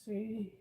see.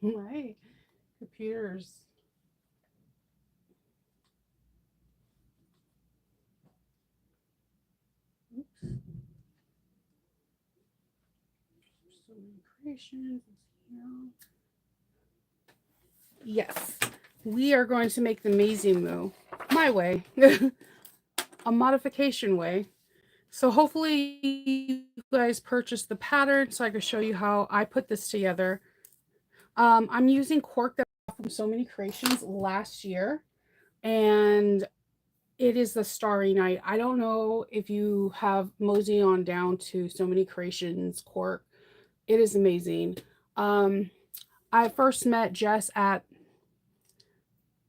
My computers. Oops. So many creations. Yes, we are going to make the Maisie moo my way, a modification way. So hopefully you guys purchased the pattern so I can show you how I put this together. I'm using cork that I got from So Many Creations last year, and it is the Starry Night. I don't know if you have mosey on down to So Many Creations cork. It is amazing. Um, I first met Jess at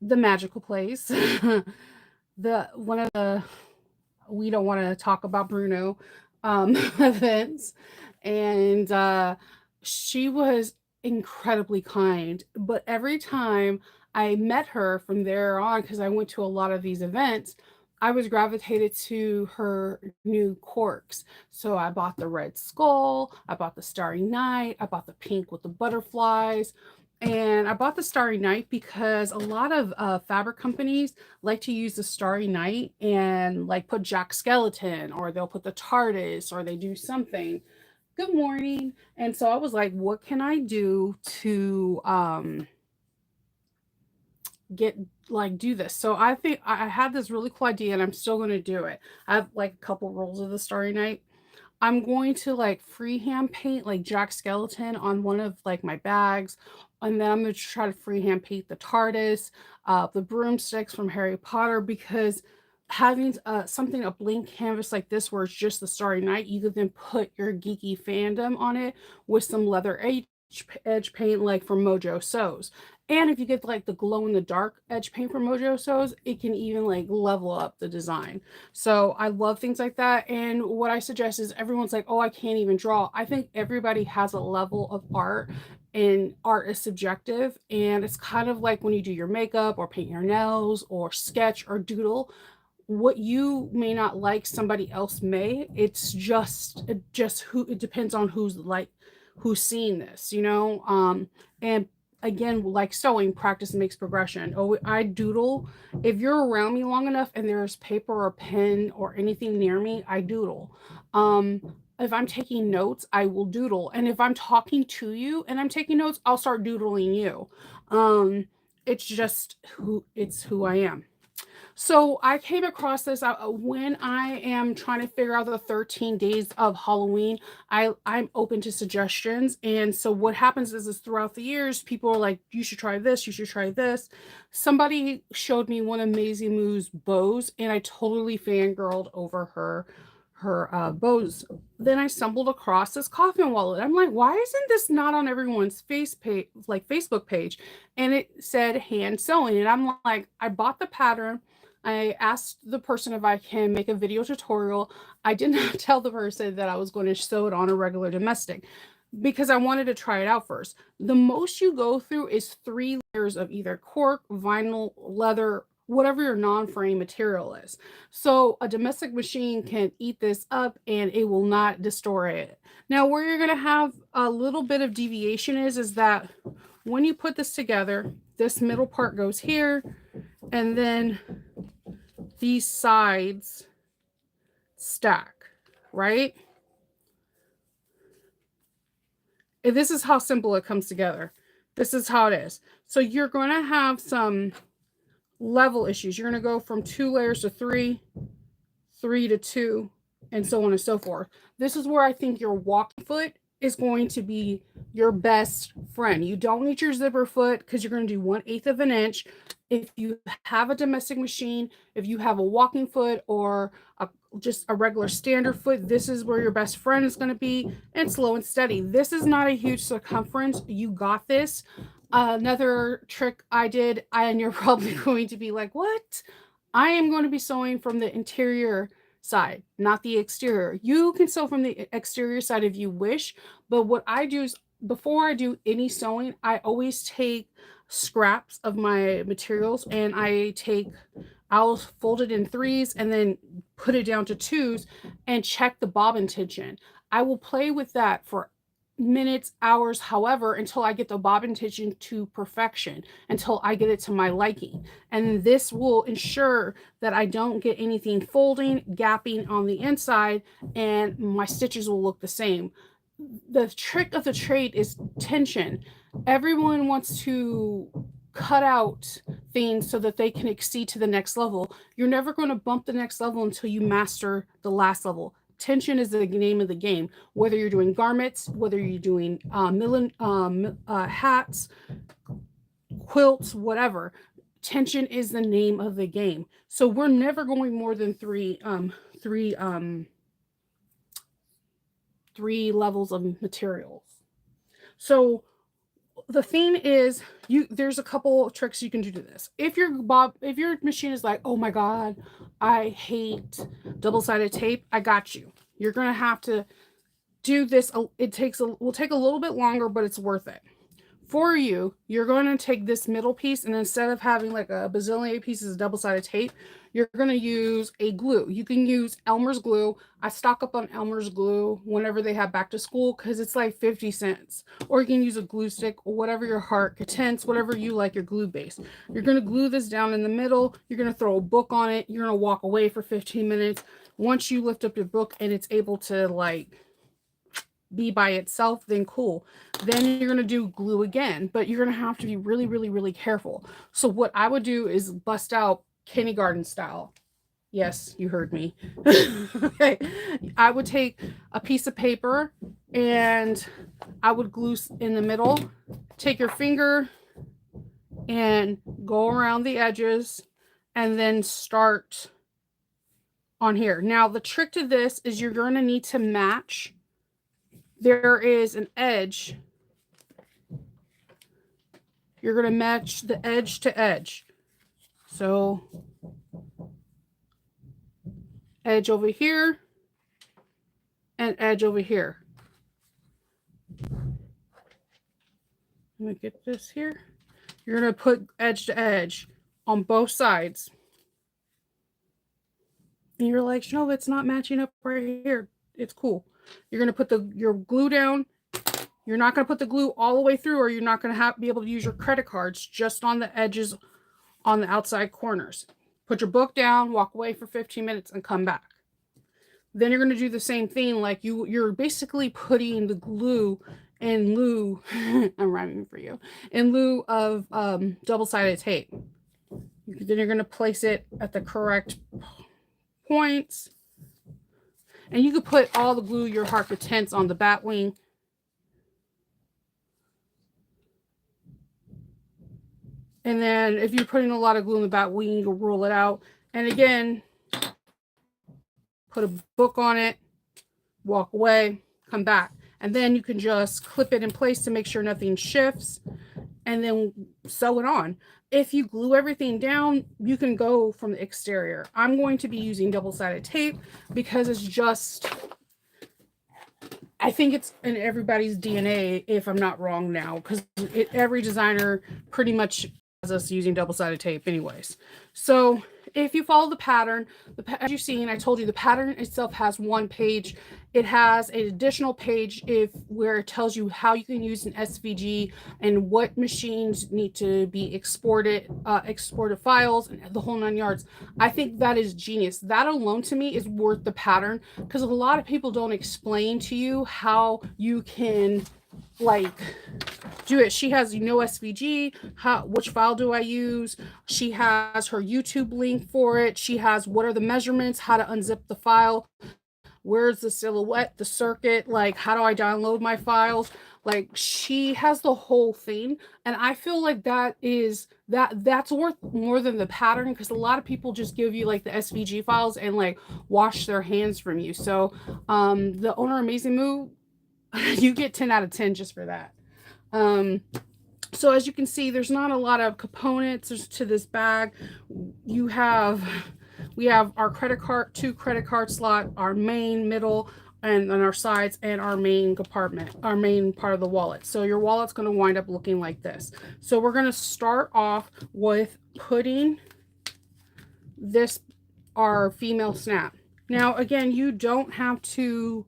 the magical place. The one of the we don't want to talk about Bruno events, and she was incredibly kind. But every time I met her from there on, because I went to a lot of these events, I was gravitated to her new corks. So I bought the red skull, I bought the Starry Night, I bought the pink with the butterflies. And I bought the Starry Night because a lot of fabric companies like to use the Starry Night and like put Jack Skeleton, or they'll put the TARDIS, or they do something. Good morning. And so I was like, what can I do to get like do this? So I think I had this really cool idea and I'm still going to do it. I have like a couple rolls of the Starry Night. I'm going to like freehand paint like Jack Skeleton on one of like my bags. And then I'm going to try to freehand paint the TARDIS, the broomsticks from Harry Potter, because having something, a blank canvas like this where it's just the Starry Night, you could then put your geeky fandom on it with some leather edge paint like from Mojo Sews. And if you get like the glow in the dark edge paint from Mojo Sews, it can even like level up the design. So I love things like that. And what I suggest is everyone's like, oh, I can't even draw. I think everybody has a level of art, and art is subjective. And it's kind of like when you do your makeup or paint your nails or sketch or doodle. What you may not like, somebody else may. It just who it depends on who's seeing this, you know? And again, like sewing, practice makes progression. Oh, I doodle. If you're around me long enough and there's paper or pen or anything near me, I doodle. Um, if I'm taking notes, I will doodle. And if I'm talking to you and I'm taking notes, I'll start doodling you. Um, it's just who I am. So I came across this when I am trying to figure out the 13 days of Halloween. I'm open to suggestions, and so what happens is throughout the years, people are like, "You should try this. You should try this." Somebody showed me one of Maisie Moo's bows, and I totally fangirled over her bows. Then I stumbled across this coffin wallet. I'm like, why isn't this not on everyone's face page, like Facebook page? And it said hand sewing, and I'm like, I bought the pattern. I asked the person if I can make a video tutorial. I did not tell the person that I was going to sew it on a regular domestic because I wanted to try it out first. The most you go through is 3 layers of either cork, vinyl, leather, whatever your non-frame material is. So a domestic machine can eat this up and it will not destroy it. Now, where you're going to have a little bit of deviation is that when you put this together, this middle part goes here, and then these sides stack, right? And this is how simple it comes together. This is how it is. So you're going to have some level issues. You're going to go from 2 layers to three, three to two, and so on and so forth. This is where I think your walking foot is going to be your best friend. You don't need your zipper foot because you're going to do 1/8 of an inch. If you have a domestic machine, if you have a walking foot or a, just a regular standard foot, this is where your best friend is going to be, and slow and steady. This is not a huge circumference. You got this. Another trick I did, and you're probably going to be like, what? I am going to be sewing from the interior side, not the exterior. You can sew from the exterior side if you wish, but what I do is before I do any sewing, I always take scraps of my materials and I'll fold it in threes and then put it down to twos and check the bobbin tension. I will play with that for minutes, hours, however, until I get the bobbin tension to perfection, until I get it to my liking. And this will ensure that I don't get anything folding, gapping on the inside, and my stitches will look the same. The trick of the trade is tension. Everyone wants to cut out things so that they can exceed to the next level. You're never going to bump the next level until you master the last level. Tension is the name of the game. Whether you're doing garments, whether you're doing hats, quilts, whatever, tension is the name of the game. So we're never going more than three levels of materials. So the thing is, there's a couple tricks you can do to this. If your machine is like, oh my god, I hate double-sided tape, I got you. You're gonna have to do this. Will take a little bit longer, but it's worth it. For you, you're going to take this middle piece, and instead of having like a bazillion pieces of double-sided tape, you're going to use a glue. You can use Elmer's glue. I stock up on Elmer's glue whenever they have back to school because it's like 50 cents. Or you can use a glue stick or whatever your heart contents, whatever you like your glue base. You're going to glue this down in the middle. You're going to throw a book on it. You're going to walk away for 15 minutes. Once you lift up your book and it's able to like be by itself, then cool. Then you're going to do glue again, but you're going to have to be really, really, really careful. So what I would do is bust out kindergarten style. Yes, you heard me. Okay. I would take a piece of paper and I would glue in the middle. Take your finger and go around the edges and then start on here. Now, the trick to this is you're going to need to match. There is an edge. You're going to match the edge to edge. So edge over here and edge over here. Let me get this here. You're going to put edge to edge on both sides. And you're like, no, it's not matching up right here. It's cool. You're going to put your glue down. You're not going to put the glue all the way through, or you're not going to be able to use your credit cards, just on the edges, on the outside corners. Put your book down, walk away for 15 minutes, and come back. Then you're going to do the same thing. Like you're basically putting the glue in lieu, I'm rhyming for you, in lieu of double-sided tape. Then you're going to place it at the correct points. And you could put all the glue your heart contents on the bat wing. And then if you're putting a lot of glue in the bat wing, you'll roll it out. And again, put a book on it, walk away, come back. And then you can just clip it in place to make sure nothing shifts, and then sew it on. If you glue everything down, you can go from the exterior. I'm going to be using double-sided tape because it's just, I think it's in everybody's DNA, if I'm not wrong now, because every designer pretty much has us using double-sided tape anyways. So if you follow the pattern, as you've seen, I told you the pattern itself has one page. It has an additional page where it tells you how you can use an SVG and what machines need to be exported files, and the whole 9 yards. I think that is genius. That alone to me is worth the pattern, because a lot of people don't explain to you how you can like do it. She has SVG. Which file do I use? She has her YouTube link for it. She has what are the measurements, how to unzip the file, where's the silhouette, the circuit, like how do I download my files? Like she has the whole thing, and I feel like that's worth more than the pattern, because a lot of people just give you like the SVG files and like wash their hands from you. So the owner Amazing Move, you get 10 out of 10 just for that. So as you can see, there's not a lot of components to this bag. We have our credit card, 2 credit card slot, our main, middle, and on our sides, and our main compartment, our main part of the wallet. So your wallet's going to wind up looking like this. So we're going to start off with putting this, our female snap. Now again, you don't have to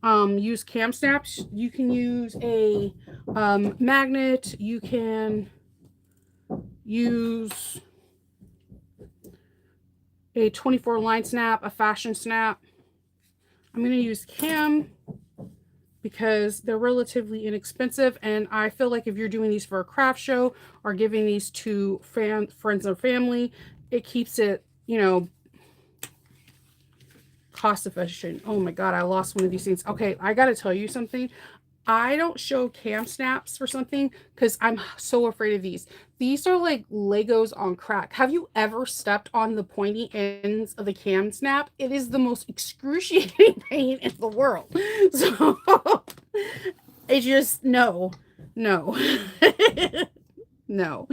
use cam snaps. You can use a magnet. You can use a 24 line snap, a fashion snap. I'm going to use cam because they're relatively inexpensive, and I feel like if you're doing these for a craft show or giving these to friends or family, it keeps it, you know, cost efficient. Oh my god, I lost one of these things. Okay, I gotta tell you something. I don't show cam snaps for something because I'm so afraid of these. These are like Legos on crack. Have you ever stepped on the pointy ends of the cam snap? It is the most excruciating pain in the world. So it just, no, no, no.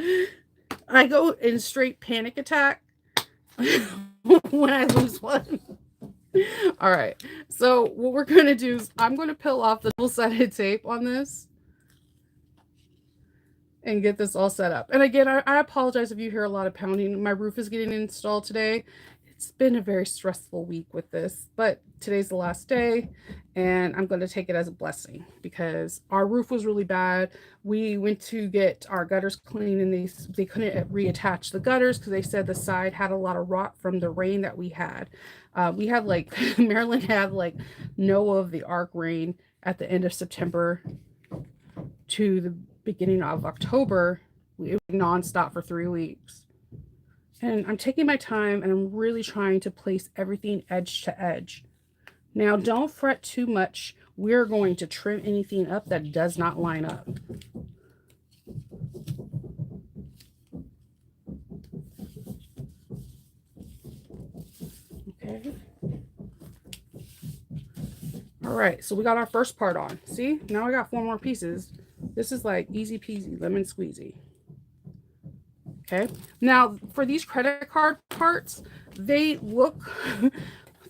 I go in straight panic attack when I lose one. All right, so what we're going to do is I'm going to peel off the double-sided tape on this and get this all set up. And again, I apologize if you hear a lot of pounding. My roof is getting installed today. It's been a very stressful week with this, but today's the last day, and I'm going to take it as a blessing because our roof was really bad. We went to get our gutters cleaned, and they couldn't reattach the gutters because they said the side had a lot of rot from the rain that we had. We had like Maryland had like Noah of the Ark rain at the end of September to the beginning of October. It was nonstop for 3 weeks. And I'm taking my time and I'm really trying to place everything edge to edge. Now, don't fret too much. We're going to trim anything up that does not line up. Okay. All right, so we got our first part on. See, now I got 4 more pieces. This is like easy peasy, lemon squeezy. Okay, now for these credit card parts, they look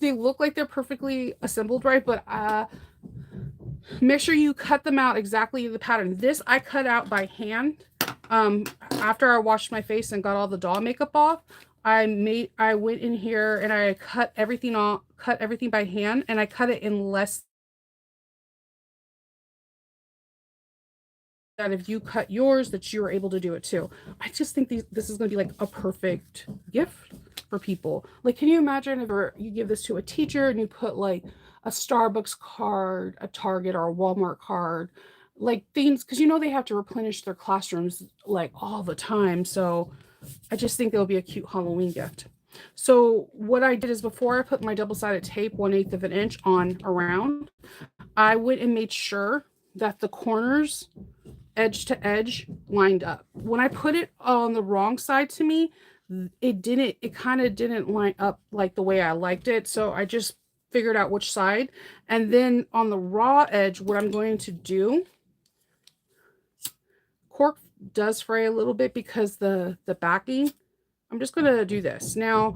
they look like they're perfectly assembled right, but make sure you cut them out exactly the pattern. This I cut out by hand. After I washed my face and got all the doll makeup off, I went in here and I cut everything off, cut everything by hand, and I cut it in less. That if you cut yours, that you were able to do it too. I just think this is going to be like a perfect gift for people. Like, can you imagine if you give this to a teacher and you put like a Starbucks card, a Target or a Walmart card, like things, because you know they have to replenish their classrooms like all the time. So I just think it'll be a cute Halloween gift. So what I did is before I put my double-sided tape 1/8 of an inch on around, I went and made sure that the corners edge to edge lined up. When I put it on the wrong side to me, it kind of didn't line up like the way I liked it. So I just figured out which side. And then on the raw edge, what I'm going to do, cork does fray a little bit because the backing, I'm just going to do this. Now,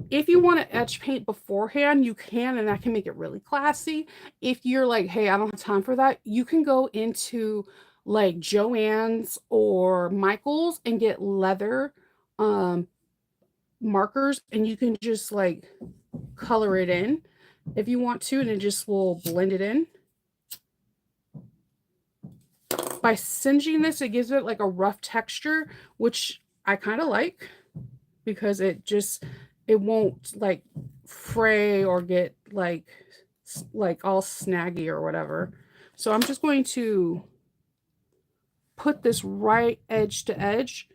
if you want to edge paint beforehand, you can, and that can make it really classy. If you're like, hey, I don't have time for that, you can go into like Joann's or Michael's and get leather markers, and you can just like color it in if you want to, and it just will blend it in. By singeing this, it gives it like a rough texture, which I kind of like because it won't like fray or get like all snaggy or whatever. So I'm just going to put this right edge to edge,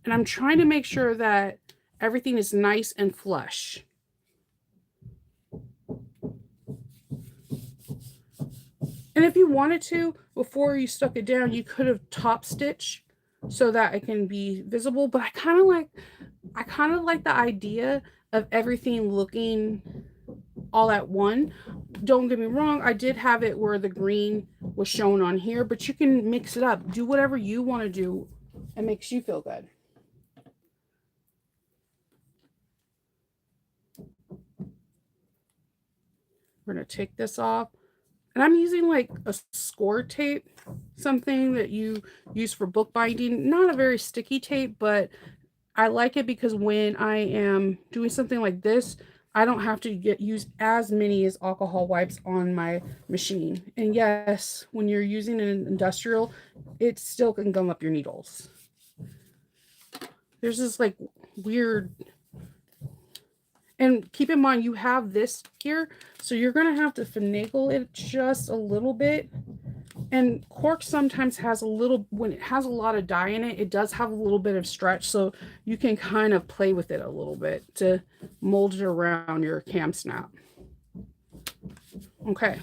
and I'm trying to make sure that everything is nice and flush. And if you wanted to, before you stuck it down, you could have top stitch so that it can be visible. But I kind of like the idea of everything looking all at one. Don't get me wrong, I did have it where the green was shown on here, but you can mix it up. Do whatever you want to do and makes you feel good. We're going to take this off. And I'm using like a score tape, something that you use for bookbinding. Not a very sticky tape, but I like it because when I am doing something like this, I don't have to use as many as alcohol wipes on my machine. And yes, when you're using an industrial, it still can gum up your needles. There's this like weird, and keep in mind you have this here, so you're gonna have to finagle it just a little bit. And cork sometimes has a little, when it has a lot of dye in it, it does have a little bit of stretch, so you can kind of play with it a little bit to mold it around your cam snap. Okay,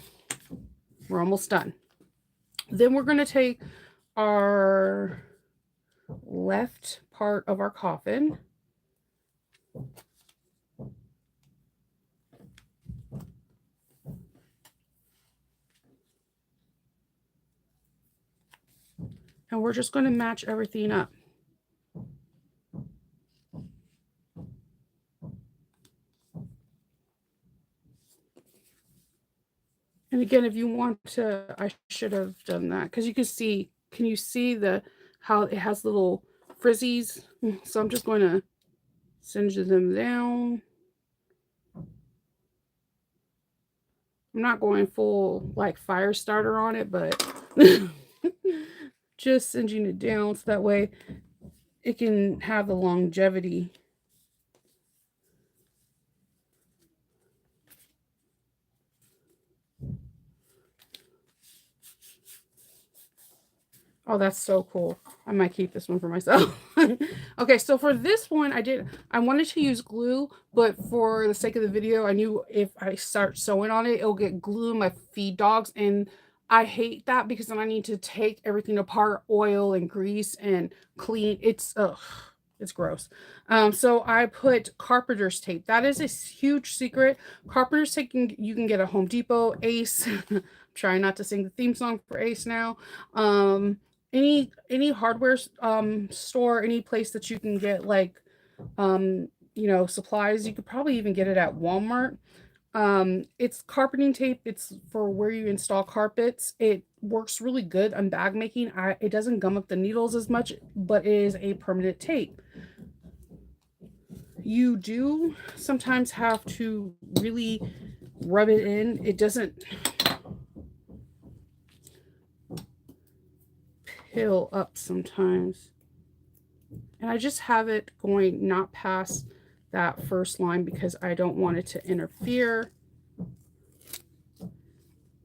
we're almost done. Then we're going to take our left part of our coffin, and we're just going to match everything up. And again, if you want to, I should have done that because you can see, can you see how it has little frizzies? So I'm just going to singe them down. I'm not going full like fire starter on it, but just singeing it down so that way it can have the longevity. Oh, that's so cool. I might keep this one for myself. Okay, so for this one, I wanted to use glue, but for the sake of the video, I knew if I start sewing on it, it'll get glue in my feed dogs. And I hate that because then I need to take everything apart, oil and grease and clean. It's gross. So I put carpenter's tape. That is a huge secret. Carpenter's tape you can get at Home Depot, Ace. Trying not to sing the theme song for Ace now. Any hardware store, any place that you can get like supplies. You could probably even get it at Walmart. It's carpeting tape. It's for where you install carpets. It works really good on bag making. It doesn't gum up the needles as much, but it is a permanent tape. You do sometimes have to really rub it in. It doesn't pill up sometimes. And I just have it going not past that first line because I don't want it to interfere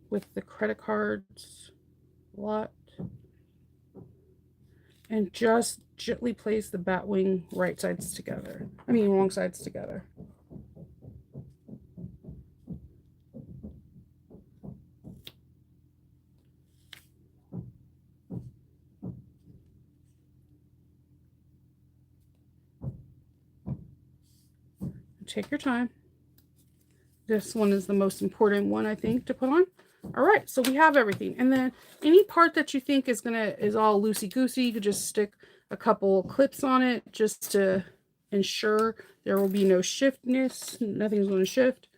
with the credit cards lot. And just gently place the bat wing wrong sides together. Take your time. This one is the most important one, I think, to put on. All right, so we have everything. And then any part that you think is all loosey-goosey, you could just stick a couple clips on it just to ensure there will be no shiftness. Nothing's going to shift.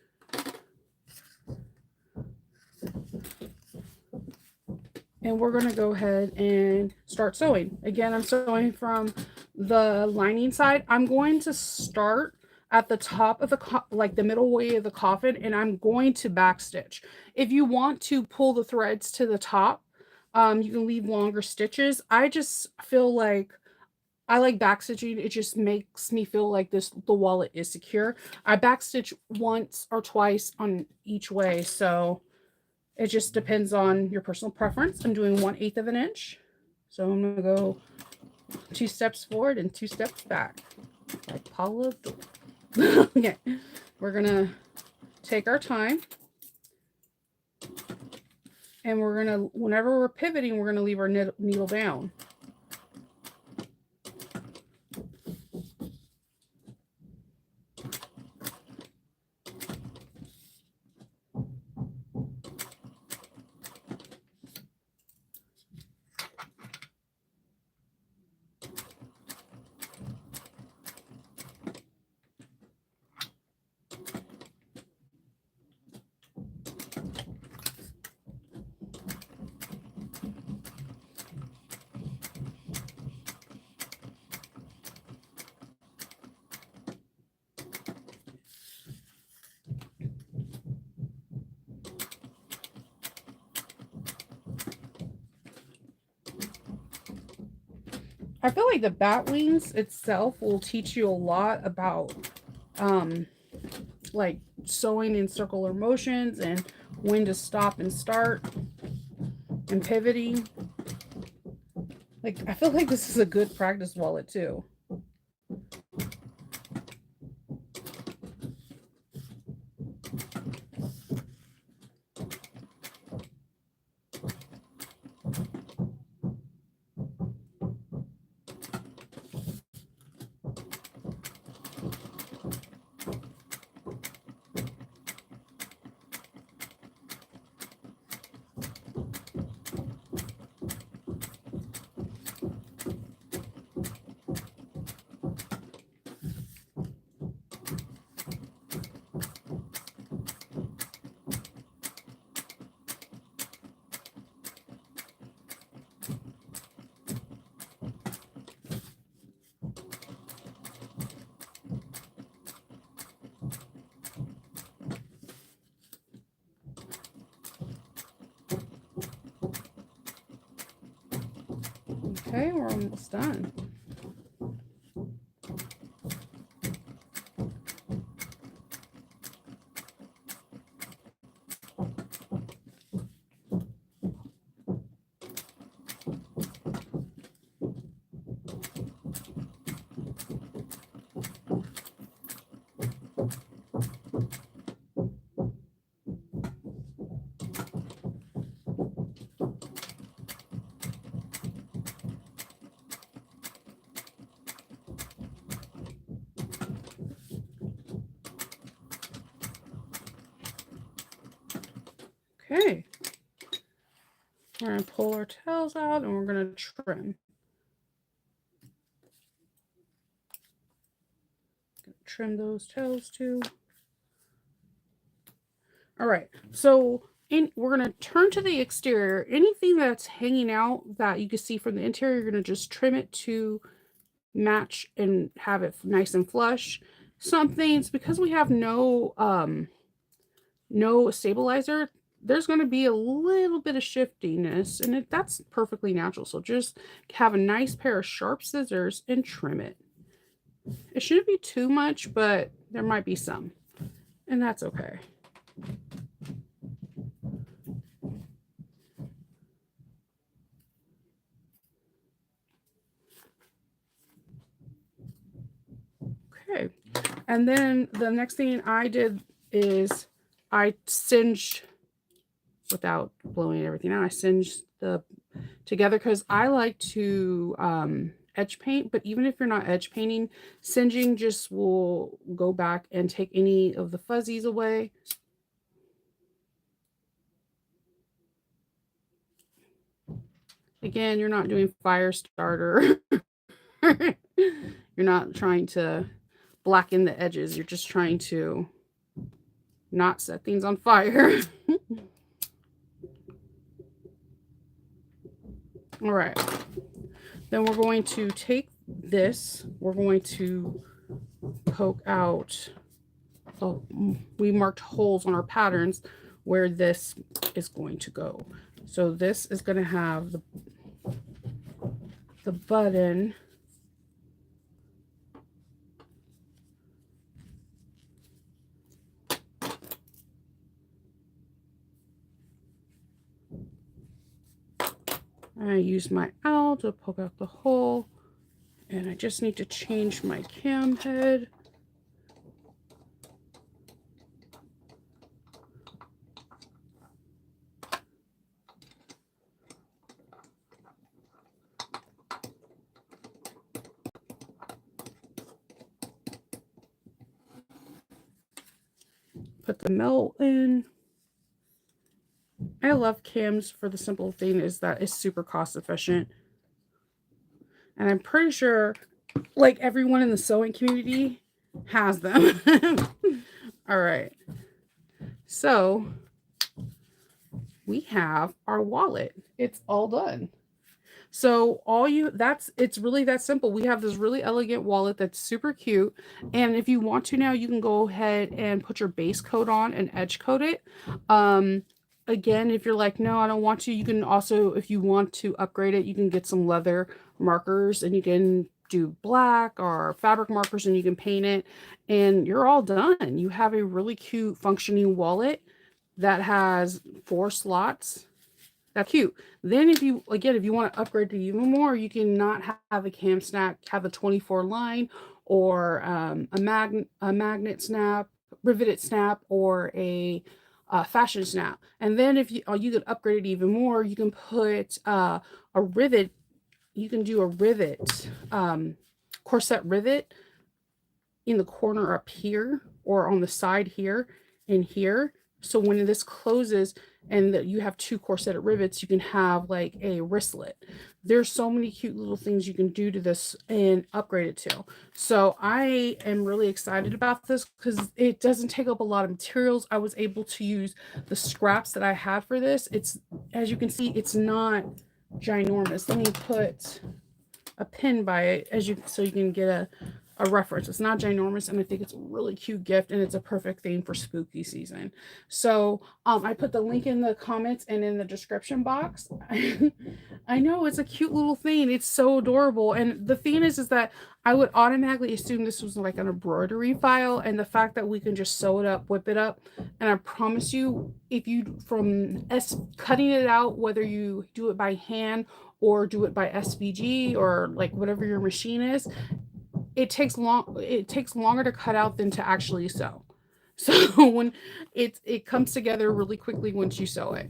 And we're going to go ahead and start sewing. Again, I'm sewing from the lining side. I'm going to start at the top of the middle way of the coffin, and I'm going to backstitch. If you want to pull the threads to the top, you can leave longer stitches. I just feel like I like backstitching. It just makes me feel like the wallet is secure. I backstitch once or twice on each way, so it just depends on your personal preference. I'm doing 1/8 of an inch, so I'm gonna go 2 steps forward and 2 steps back, like Paula Abdul. Okay, we're gonna take our time. And we're going to, whenever we're pivoting, we're going to leave our needle down. I feel like the bat wings itself will teach you a lot about like sewing in circular motions and when to stop and start and pivoting. Like, I feel like this is a good practice wallet too. Okay, we're almost done. Okay. We're going to pull our tails out and we're going to trim. Trim those tails too. All right. So we're going to turn to the exterior. Anything that's hanging out that you can see from the interior, you're going to just trim it to match and have it nice and flush. Some things, because we have no stabilizer, there's going to be a little bit of shiftiness, and that's perfectly natural. So just have a nice pair of sharp scissors and trim it. It shouldn't be too much, but there might be some, and that's okay. Okay, and then the next thing I did is I singed, without blowing everything out, I singed the together because I like to edge paint, but even if you're not edge painting, singeing just will go back and take any of the fuzzies away. Again, you're not doing fire starter. You're not trying to blacken the edges. You're just trying to not set things on fire. All right. Then we're going to take this. We're going to poke out. Oh, we marked holes on our patterns where this is going to go. So this is going to have the button. I use my owl to poke out the hole, and I just need to change my cam head. put the melt in. I love cams for the simple thing is that it's super cost efficient. And I'm pretty sure like everyone in the sewing community has them. All right. So we have our wallet. It's all done. So it's really that simple. We have this really elegant wallet that's super cute. And if you want to now, you can go ahead and put your base coat on and edge coat it. Um, Again, if you're like, no, I don't want to, you can also, if you want to upgrade it, you can get some leather markers and you can do black or fabric markers and you can paint it and you're all done. You have a really cute functioning wallet that has 4 slots. That's cute. Then if you want to upgrade to even more, you can not have a cam snap, have a 24 line or a magnet snap, riveted snap, or a fashion snap. And then if you could upgrade it even more, you can put a rivet. You can do a rivet, corset rivet in the corner up here or on the side here and here. So when this closes and you have 2 corseted rivets, you can have like a wristlet. There's so many cute little things you can do to this and upgrade it to. So I am really excited about this because it doesn't take up a lot of materials. I was able to use the scraps that I had for this. It's, as you can see, it's not ginormous. Let me put a pin by it so you can get a reference. It's not ginormous, and I think it's a really cute gift, and it's a perfect theme for spooky season. So I put the link in the comments and in the description box. I know it's a cute little thing. It's so adorable, and the thing is that I would automatically assume this was like an embroidery file, and the fact that we can just sew it up, whip it up, and I promise you, if you cutting it out, whether you do it by hand or do it by SVG or like whatever your machine is, it takes longer to cut out than to actually sew. So when it comes together really quickly once you sew it.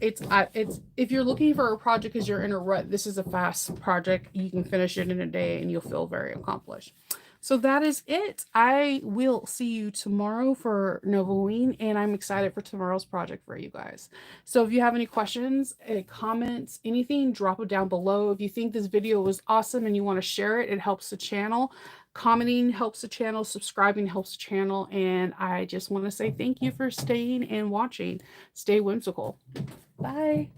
It's if you're looking for a project because you're in a rut, this is a fast project. You can finish it in a day and you'll feel very accomplished. So that is it. I will see you tomorrow for Novoween, and I'm excited for tomorrow's project for you guys. So if you have any questions, comments, anything, drop it down below. If you think this video was awesome and you want to share it, it helps the channel. Commenting helps the channel, subscribing helps the channel, and I just want to say thank you for staying and watching. Stay whimsical. Bye.